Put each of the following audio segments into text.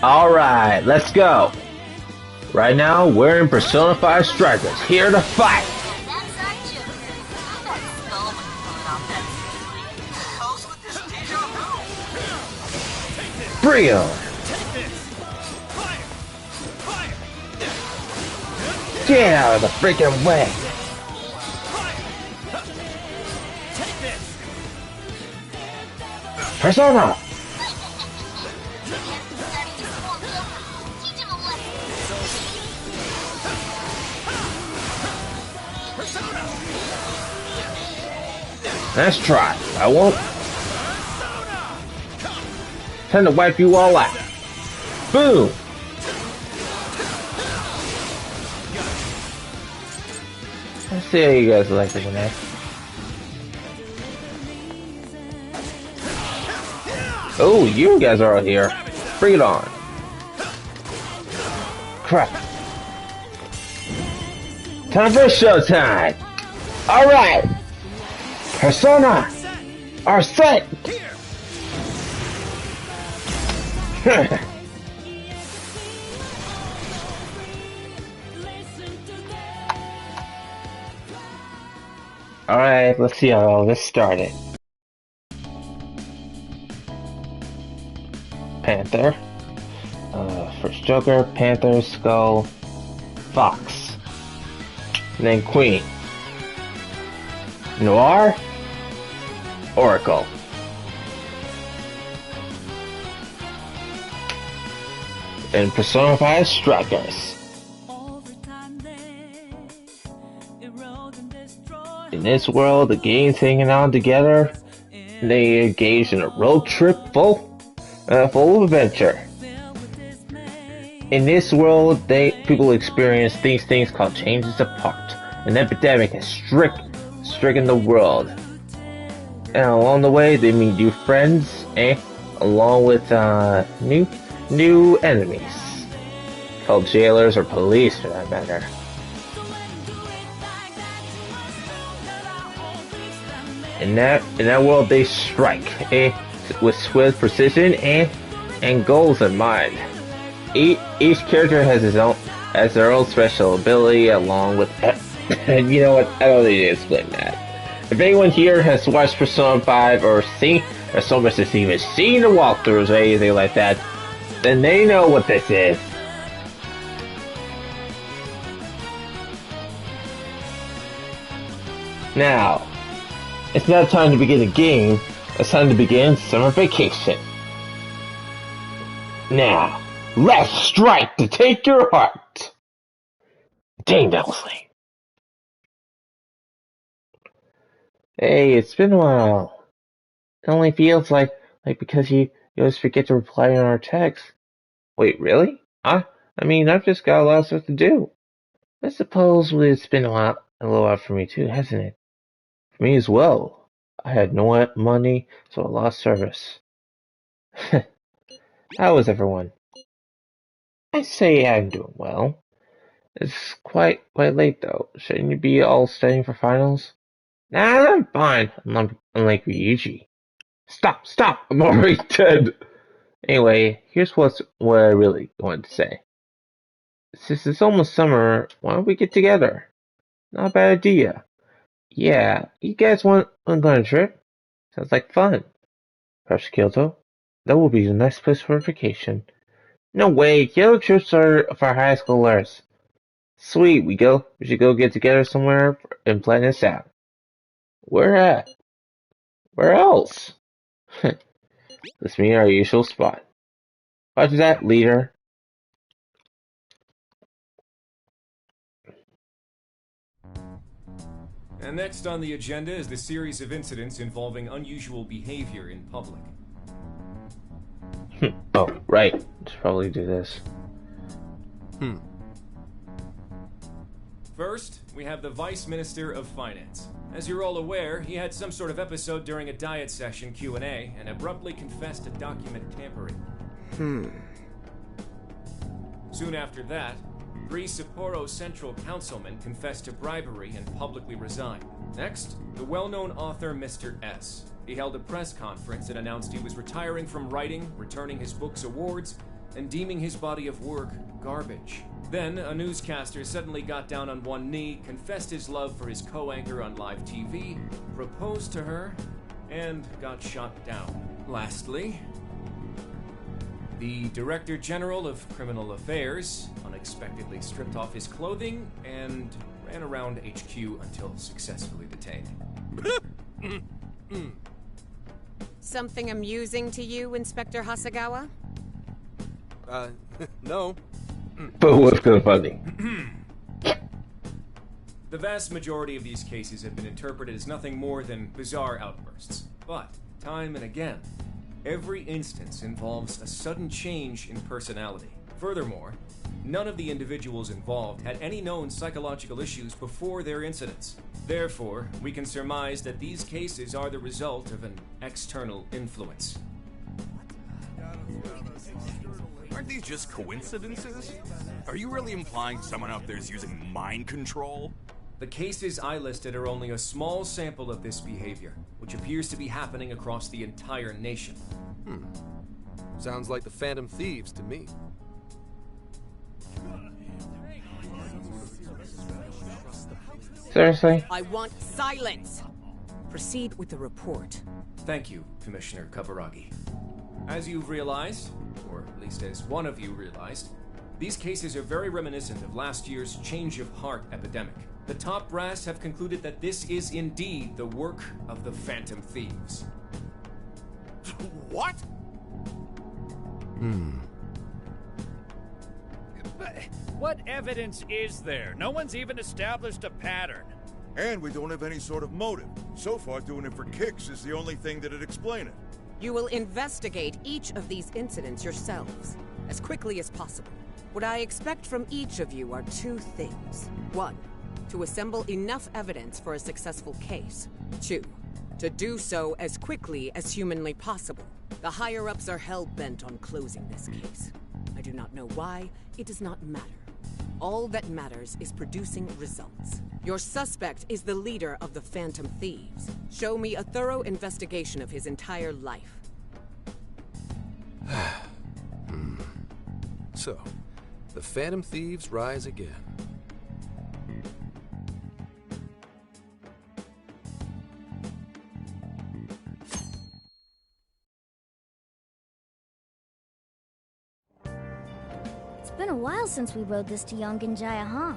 Alright, let's go. Right now, we're in Persona 5 Strikers, here to fight. Bring him. Get out of the freaking way. Persona. Let's try. I won't. Time to wipe you all out. Boom. Let's see how you guys like it tonight. Oh, you guys are all here. Bring it on. Crap. Time for showtime. Alright. Persona are set. Alright, let's see how all this started. Panther. First Joker, Panther, Skull, Fox. And then Queen. Noir, Oracle. And Persona 5 Strikers. In this world, the games hanging on together, they engage in a road trip full of adventure. In this world, people experience these things called changes of heart. An epidemic has stricken the world. And along the way, they meet new friends, along with new enemies, called jailers or police, for that matter. In that world, they strike, with swift precision and goals in mind. Each character has their own special ability, along with. And you know what? I don't need to explain that. If anyone here has watched Persona 5 or so much as even seen the walkthroughs or anything like that, then they know what this is. Now, it's not time to begin a game, it's time to begin summer vacation. Now, let's strike to take your heart. Dang, that was lame. Hey, it's been a while. It only feels like because you always forget to reply on our texts. Wait, really? I mean, I've just got a lot of stuff to do. I suppose it's been a little while for me too, hasn't it? For me as well. I had no money, so I lost service. How is everyone? I say I'm doing well. It's quite late though. Shouldn't you be all studying for finals? Nah, I'm fine. Unlike Ryuji. Stop! I'm already dead! Anyway, here's what I really wanted to say. Since it's almost summer, why don't we get together? Not a bad idea. Yeah, you guys want to go on a trip? Sounds like fun. Perhaps Kyoto? That would be a nice place for a vacation. No way, Kyoto trips are for high schoolers. Sweet, we should go get together somewhere and plan this out. Where at? Where else? Let's meet our usual spot. Roger that, leader. And next on the agenda is the series of incidents involving unusual behavior in public. Oh, right. Should probably do this. First, we have the Vice Minister of Finance. As you're all aware, he had some sort of episode during a diet session Q&A and abruptly confessed to document tampering. Soon after that, 3 Sapporo Central councilmen confessed to bribery and publicly resigned. Next, the well-known author Mr. S. He held a press conference and announced he was retiring from writing, returning his book's awards, and deeming his body of work garbage. Then, a newscaster suddenly got down on one knee, confessed his love for his co-anchor on live TV, proposed to her, and got shot down. Lastly, the Director General of Criminal Affairs unexpectedly stripped off his clothing and ran around HQ until successfully detained. Something amusing to you, Inspector Hasagawa? No. But what's kind of funny? The vast majority of these cases have been interpreted as nothing more than bizarre outbursts. But, time and again, every instance involves a sudden change in personality. Furthermore, none of the individuals involved had any known psychological issues before their incidents. Therefore, we can surmise that these cases are the result of an external influence. Aren't these just coincidences? Are you really implying someone out there's using mind control? The cases I listed are only a small sample of this behavior, which appears to be happening across the entire nation. Sounds like the Phantom Thieves to me. Seriously? I want silence! Proceed with the report. Thank you, Commissioner Kaburagi. As you've realized, or at least as one of you realized, these cases are very reminiscent of last year's change of heart epidemic. The top brass have concluded that this is indeed the work of the Phantom Thieves. What? But what evidence is there? No one's even established a pattern. And we don't have any sort of motive. So far, doing it for kicks is the only thing that'd explain it. You will investigate each of these incidents yourselves, as quickly as possible. What I expect from each of you are two things. One, to assemble enough evidence for a successful case. Two, to do so as quickly as humanly possible. The higher-ups are hell-bent on closing this case. I do not know why. It does not matter. All that matters is producing results. Your suspect is the leader of the Phantom Thieves. Show me a thorough investigation of his entire life. So, the Phantom Thieves rise again. It's been a while since we rode this to Yongenjaya, huh?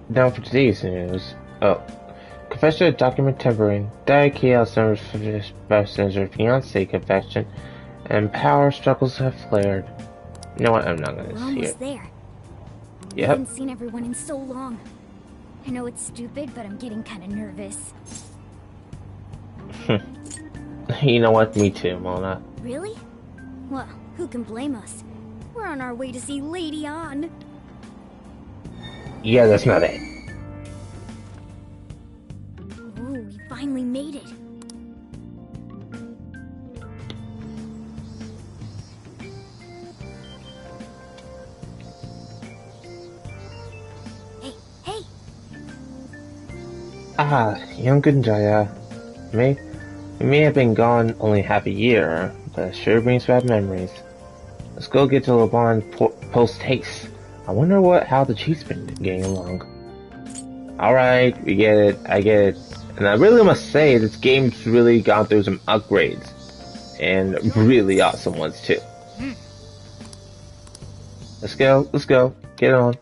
Now for today's news. Oh. Confession of document tampering, Daiki Alzheimer's her fiancé confession, and power struggles have flared. You know what? I'm not gonna We're see almost it. there. I Yep. haven't seen everyone in so long. I know it's stupid, but I'm getting kind of nervous. You know what? Me too, Mona. Really? Well, who can blame us? We're on our way to see Lady An. Yeah, that's not it. Oh, we finally made it. Hey, hey! Ah, Yongenjaya. We may have been gone only half a year, but it sure brings back memories. Let's go get to Laban post-haste. I wonder how the chief's been getting along. Alright, we get it, I get it. And I really must say, this game's really gone through some upgrades. And really awesome ones too. Let's go, get on.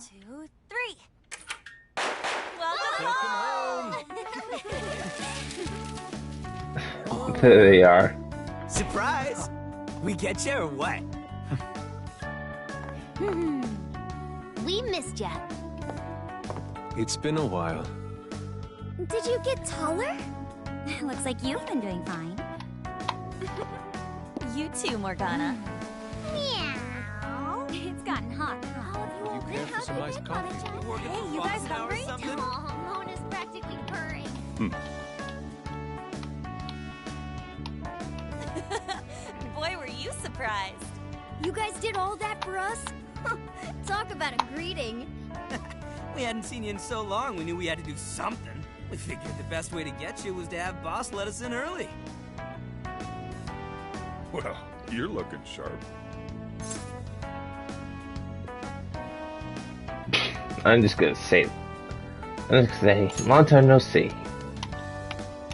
Two, three. There they are. Surprise! We get you or what? We missed ya. It's been a while. Did you get taller? Looks like you've been doing fine. You too, Morgana. Meow. It's gotten hot. How have Do you care for some iced coffee? Hey, you guys hungry? Oh, Mona's practically purring. Boy, were you surprised. You guys did all that for us? Talk about a greeting. We hadn't seen you in so long, we knew we had to do something. We figured the best way to get you was to have Boss let us in early. Well, you're looking sharp. I'm just gonna say, long time no see.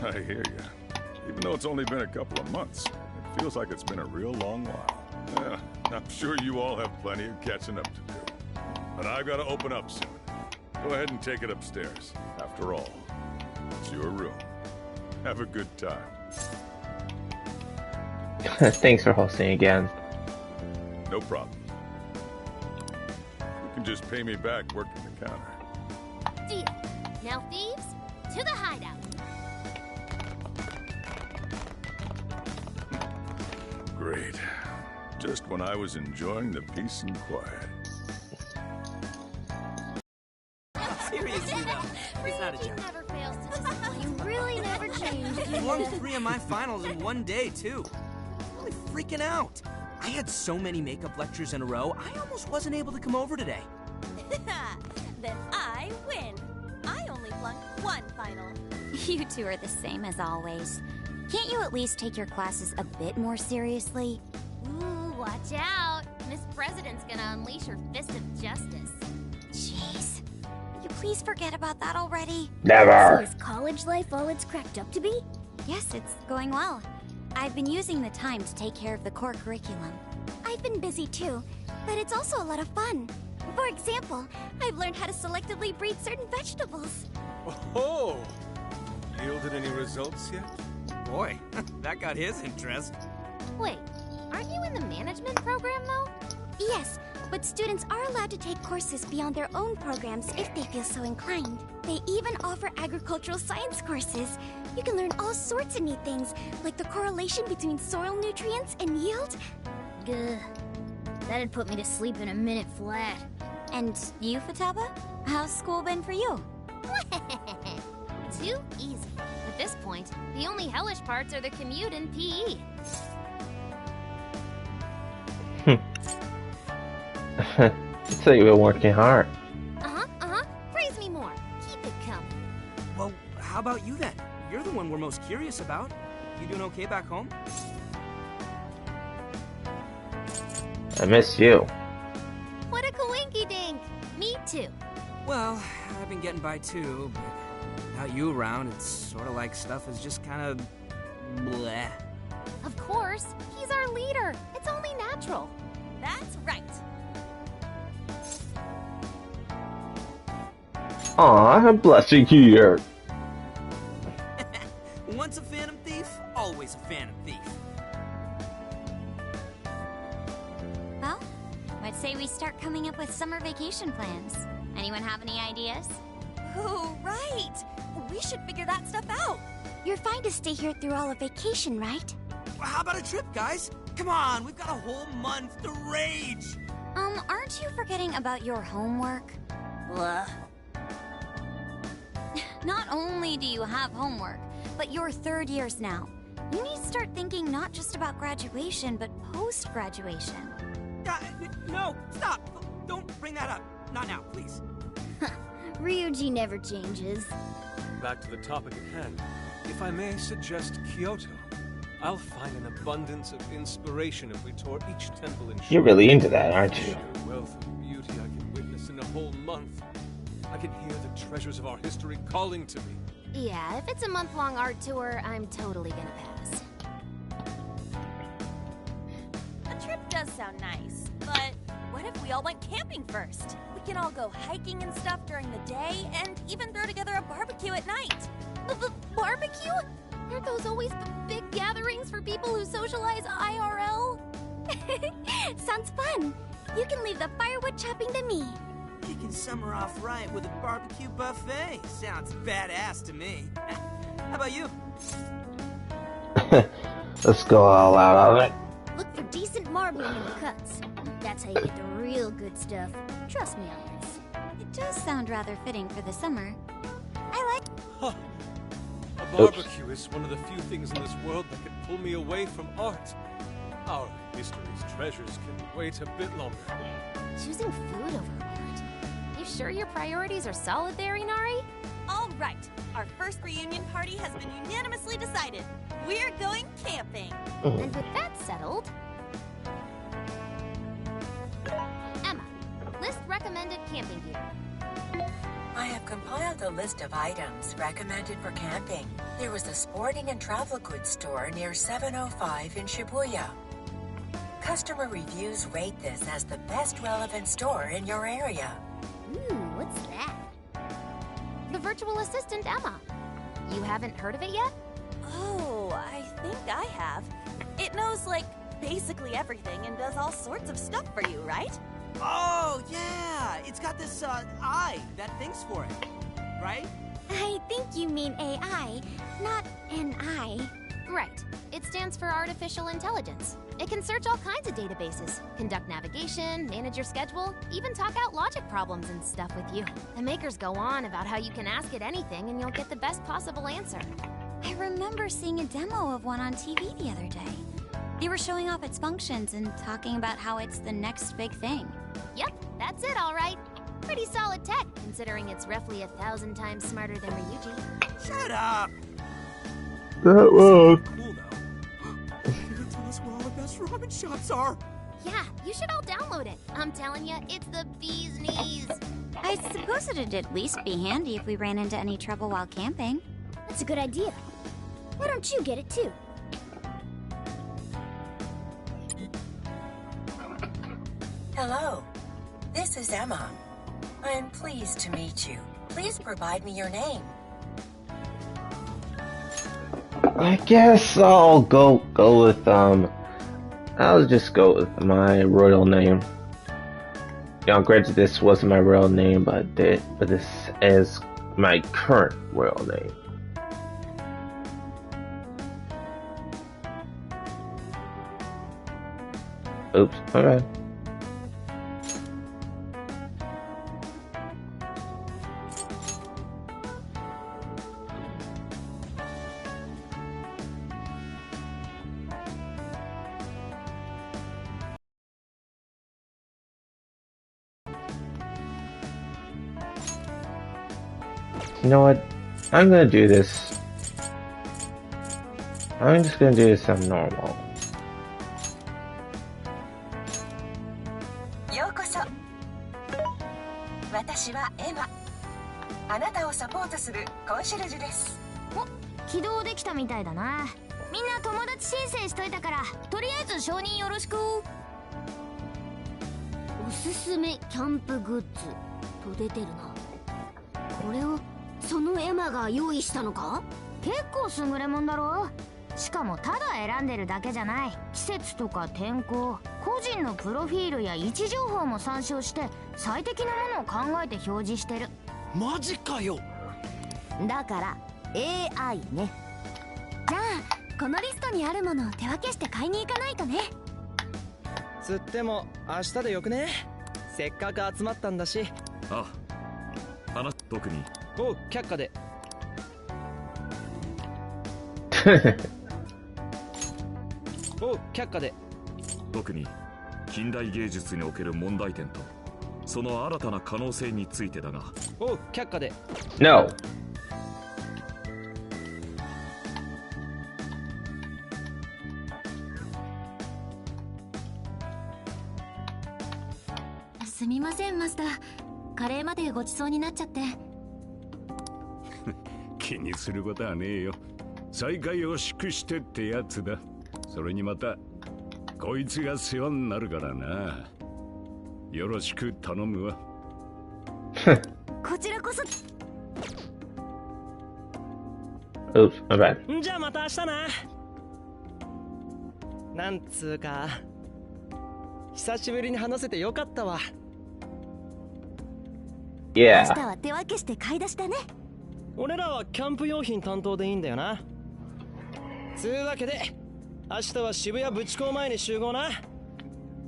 I hear you. Even though it's only been a couple of months, it feels like it's been a real long while. Yeah, I'm sure you all have plenty of catching up to do. But I've got to open up soon. Go ahead and take it upstairs. After all, it's your room. Have a good time. Thanks for hosting again. No problem. You can just pay me back working the counter. Deal. Now, thieves, to the hideout. Great. Just when I was enjoying the peace and quiet. Seriously though, it's not a joke. Never fails to disappoint. You really never change. I won 3 of my finals in one day, too. I'm really freaking out. I had so many makeup lectures in a row, I almost wasn't able to come over today. Then I win. I only flunked 1 final. You two are the same as always. Can't you at least take your classes a bit more seriously? Ooh, watch out. Miss President's gonna unleash her fist of justice. Jeez. You please forget about that already? Never! So is college life all it's cracked up to be? Yes, it's going well. I've been using the time to take care of the core curriculum. I've been busy too, but it's also a lot of fun. For example, I've learned how to selectively breed certain vegetables. Oh! Yielded any results yet? Boy, that got his interest. Wait, aren't you in the management program though? Yes, but students are allowed to take courses beyond their own programs if they feel so inclined. They even offer agricultural science courses. You can learn all sorts of neat things, like the correlation between soil nutrients and yield. Gah. That'd put me to sleep in a minute flat. And you, Futaba? How's school been for you? Too easy. At this point, the only hellish parts are the commute and PE. So you've been working hard. Praise me more. Keep it coming. Well, how about you then? You're the one we're most curious about. You doing okay back home? I miss you. What a coinky-dink. Me too. Well, I've been getting by too, but without you around, it's sort of like stuff is just kind of bleh. Of course. He's our leader. It's only natural. That's right. Aw, I'm blushing here. Once a phantom thief, always a phantom thief. Well, I'd say we start coming up with summer vacation plans. Anyone have any ideas? Oh, right. We should figure that stuff out. You're fine to stay here through all of vacation, right? Well, how about a trip, guys? Come on, we've got a whole month to rage! Aren't you forgetting about your homework? Blah. Not only do you have homework, but you're 3rd years now. You need to start thinking not just about graduation, but post-graduation. No, stop! Don't bring that up. Not now, please. Ryuji never changes. Back to the topic at hand. If I may suggest Kyoto, I'll find an abundance of inspiration if we tour each temple in You're really into that, aren't you? sheer wealth of beauty I can witness in a whole month. I can hear the treasures of our history calling to me. Yeah, if it's a month-long art tour, I'm totally gonna pass. A trip does sound nice, but what if we all went camping first? We can all go hiking and stuff during the day, and even throw together a barbecue at night. Barbecue? Aren't those always big gatherings for people who socialize IRL? Sounds fun. You can leave the firewood chopping to me. Kicking summer off right with a barbecue buffet. Sounds badass to me. How about you? Let's go all out on it. Look for decent marbling in the cuts. That That's how you get the real good stuff. Trust me on this. It does sound rather fitting for the summer. Huh. A barbecue is one of the few things in this world that can pull me away from art. Our history's treasures can wait a bit longer. Choosing food over art. You sure your priorities are solid there, Inari? All right, our first reunion party has been unanimously decided. We're going camping. And with that settled... Emma, list recommended camping gear. I have compiled a list of items recommended for camping. There was a sporting and travel goods store near 705 in Shibuya. Customer reviews rate this as the best relevant store in your area. Ooh, what's that? The virtual assistant, Emma. You haven't heard of it yet? Oh, I think I have. It knows, like, basically everything and does all sorts of stuff for you, right? Oh, yeah! It's got this, eye that thinks for it, right? I think you mean AI, not an eye. Right. It stands for Artificial Intelligence. It can search all kinds of databases, conduct navigation, manage your schedule, even talk out logic problems and stuff with you. The makers go on about how you can ask it anything and you'll get the best possible answer. I remember seeing a demo of one on TV the other day. They were showing off its functions and talking about how it's the next big thing. Yep, that's it, all right. Pretty solid tech, considering it's roughly 1,000 times smarter than Ryuji. Shut up! That was... Cool now. You're gonna tell us where all the best ramen shops are! Yeah, you should all download it. I'm telling you, it's the bee's knees. I suppose it'd at least be handy if we ran into any trouble while camping. That's a good idea. Why don't you get it too? Hello, this is Emma. I'm pleased to meet you. Please provide me your name. I guess I'll go with I'll just go with my royal name. You know, granted this wasn't my real name, but this is my current royal name. Oops, okay. You know what? I'm gonna do this. I'm just gonna do this on normal. ようこそ。私はエマ。あなたをサポートするコンシェルジュです。お、起動できたみたいだな。みんな友達申請しといたから、とりあえず承認よろしく。おすすめキャンプグッズと出てるな。これをそのエマが用意したのか？結構優れもんだろ。しかもただ選んでるだけじゃない。季節とか天候、個人のプロフィールや位置情報も参照して最適なものを考えて表示してる。マジかよ。だから AI ね。じゃあこのリストにあるものを手分けして買いに行かないとね。つっても明日でよくね。せっかく集まったんだし。あ、特に。おう、却下で。おう、却下で。特に近代芸術における問題点とその新たな可能性についてだが。おう、却下で。No. すみませんマスター、カレーまでごちそうになっちゃって。気にすることはねえよ。再会を祝してってやつだ。それにまたこいつが世話になるからな。よろしく頼むわ。こちらこそ。Oops, my bad. じゃあまた明日な。なんつうか久しぶりに話せてよかったわ。Yeah. 明日は手分けして買い出しだね。俺らはキャンプ用品担当でいいんだよな。つうわけで明日は渋谷ブチ港前に集合な。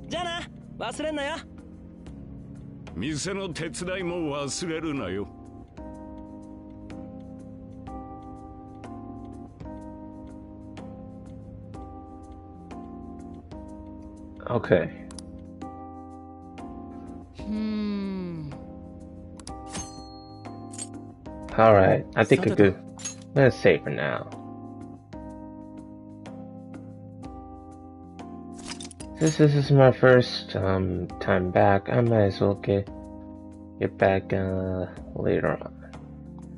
じゃあな。忘れんなよ。店の手伝いも忘れるなよ。Okay. Alright, I think I'm good. Let's save for now. Since this is my first time back, I might as well get back later on.